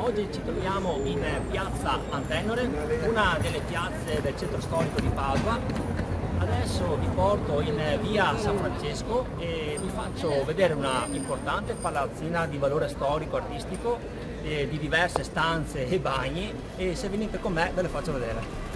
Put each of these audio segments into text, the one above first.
Oggi ci troviamo in piazza Antenore, una delle piazze del centro storico di Padova. Adesso vi porto in via San Francesco e vi faccio vedere una importante palazzina di valore storico-artistico di diverse stanze e bagni, e se venite con me ve le faccio vedere.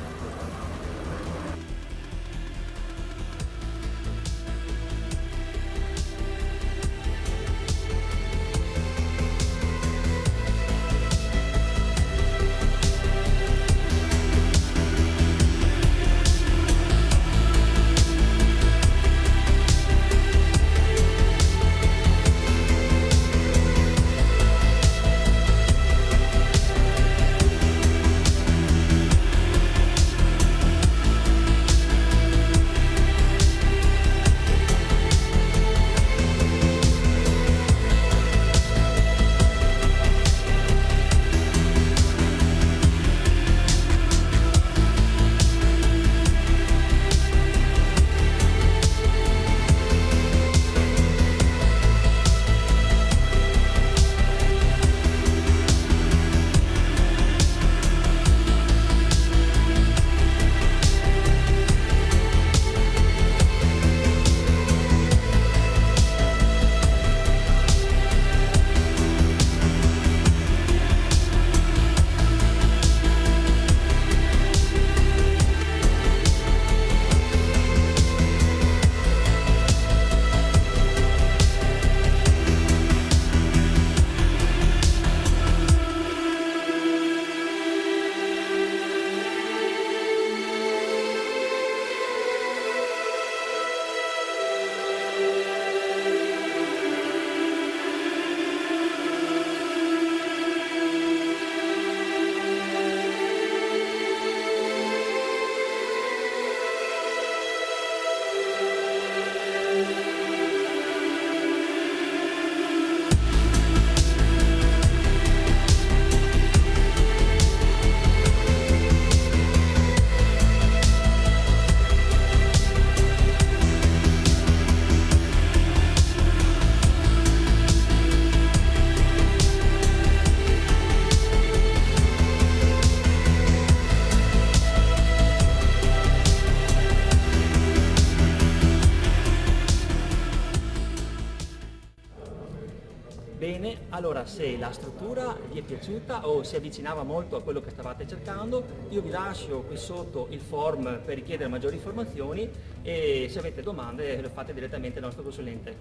Bene, allora se la struttura vi è piaciuta o si avvicinava molto a quello che stavate cercando, io vi lascio qui sotto il form per richiedere maggiori informazioni, e se avete domande le fate direttamente al nostro consulente.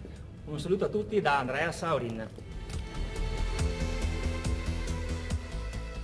Un saluto a tutti da Andrea Saurin.